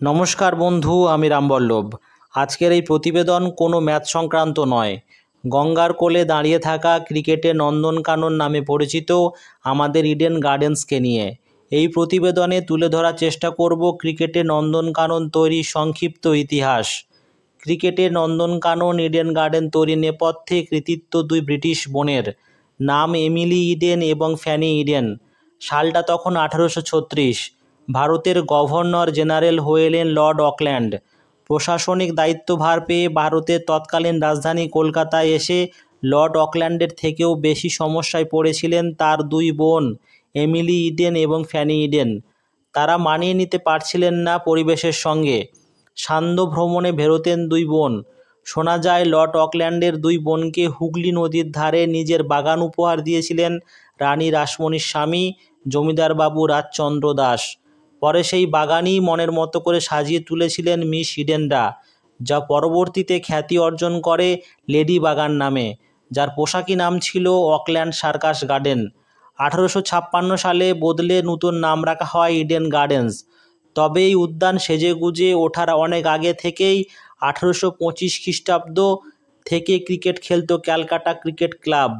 নমস্কার বন্ধু, আমি রামবল্লভ। আজকের এই প্রতিবেদন কোনো ম্যাচ সংক্রান্ত নয়। গঙ্গার কোলে দাঁড়িয়ে থাকা ক্রিকেটের নন্দনকানন নামে পরিচিত আমাদের ইডেন গার্ডেন্সকে নিয়ে এই প্রতিবেদনে তুলে ধরার চেষ্টা করব ক্রিকেটের নন্দনকানন তৈরির সংক্ষিপ্ত ইতিহাস। ক্রিকেটের নন্দনকানন ইডেন গার্ডেন তৈরির নেপথ্যে কৃতিত্ব দুই ব্রিটিশ বোনের, নাম এমিলি ইডেন এবং ফ্যানি ইডেন। সালটা তখন 1836। ভারতের গভর্নর জেনারেল হয়ে এলেন লর্ড অকল্যান্ড। প্রশাসনিক দায়িত্বভার পেয়ে ভারতের তৎকালীন রাজধানী কলকাতায় এসে লর্ড অকল্যান্ডের থেকেও বেশি সমস্যায় পড়েছিলেন তার দুই বোন এমিলি ইডেন এবং ফ্যানি ইডেন। তারা মানিয়ে নিতে পারছিলেন না পরিবেশের সঙ্গে। সান্ধ্য ভ্রমণে বেরোতেন দুই বোন। শোনা যায় লর্ড অকল্যান্ডের দুই বোনকে হুগলি নদীর ধারে নিজের বাগান উপহার দিয়েছিলেন রানী রাসমণির স্বামী জমিদার বাবু রাজচন্দ্র দাস। পরে সেই বাগানই মনের মতো করে সাজিয়ে তুলেছিলেন মিস ইডেনরা, যা পরবর্তীতে খ্যাতি অর্জন করে লেডি বাগান নামে, যার পোশাকি নাম ছিল অকল্যান্ড সার্কাস গার্ডেন। 1856 সালে বদলে নতুন নাম রাখা হয় ইডেন গার্ডেন্স। তবে এই উদ্যান সেজেগুজে ওঠার অনেক আগে থেকেই 1825 খ্রিস্টাব্দ থেকে ক্রিকেট খেলত ক্যালকাটা ক্রিকেট ক্লাব।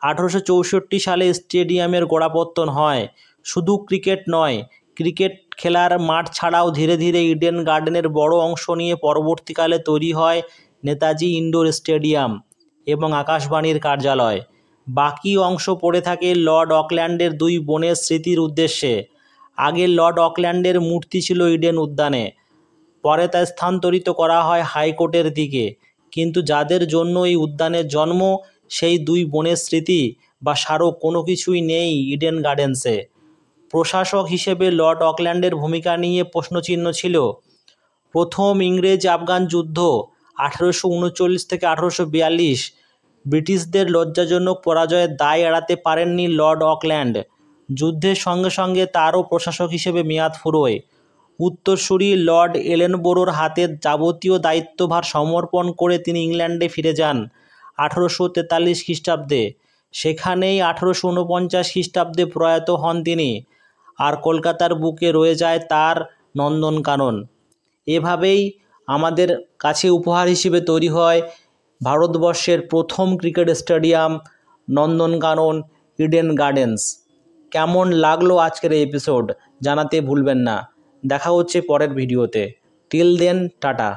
1864 সালে স্টেডিয়ামের গোড়াপত্তন হয়। শুধু ক্রিকেট নয়, ক্রিকেট খেলার মাঠ ছাড়াও ধীরে ধীরে ইডেন গার্ডেনের বড় অংশ নিয়ে পরবর্তীকালে তৈরি হয় নেতাজি ইনডোর স্টেডিয়াম এবং আকাশবাণীর কার্যালয়। বাকি অংশ পড়ে থাকে লর্ড অকল্যান্ডের দুই বোনের স্মৃতির উদ্দেশ্যে। আগে লর্ড অকল্যান্ডের মূর্তি ছিল ইডেন উদ্যানে, পরে তা স্থানান্তরিত করা হয় হাইকোর্টের দিকে। কিন্তু যাদের জন্য এই উদ্যানের জন্ম, সেই দুই বোনের স্মৃতি বা স্মারক কোনো কিছুই নেই ইডেন গার্ডেন্সে। প্রশাসক হিসেবে লর্ড অকল্যান্ডের ভূমিকা নিয়ে প্রশ্নচিহ্ন ছিল। প্রথম ইংরেজ আফগান যুদ্ধ 1839 থেকে 1842, ব্রিটিশদের লজ্জাজনক পরাজয়ের দায় এড়াতে পারেননি লর্ড অকল্যান্ড। যুদ্ধের সঙ্গে সঙ্গে তারও প্রশাসক হিসেবে মেয়াদ ফুরোয়। উত্তরসূরি লর্ড এলেনবোরোর হাতে যাবতীয় দায়িত্বভার সমর্পণ করে তিনি ইংল্যান্ডে ফিরে যান 1843 খ্রিস্টাব্দে। সেখানেই 1849 খ্রিস্টাব্দে প্রয়াত হন তিনি। আর কলকাতার বুকে রয়ে যায় তার নন্দনকানন। এভাবেই আমাদের কাছে উপহার হিসেবে তৈরি হয় ভারতবর্ষের প্রথম cricket stadium Nandankanan Eden gardens. কেমন লাগলো আজকের এই এপিসোড জানাতে ভুলবেন না। দেখা হচ্ছে পরের ভিডিওতে। Till then, tata.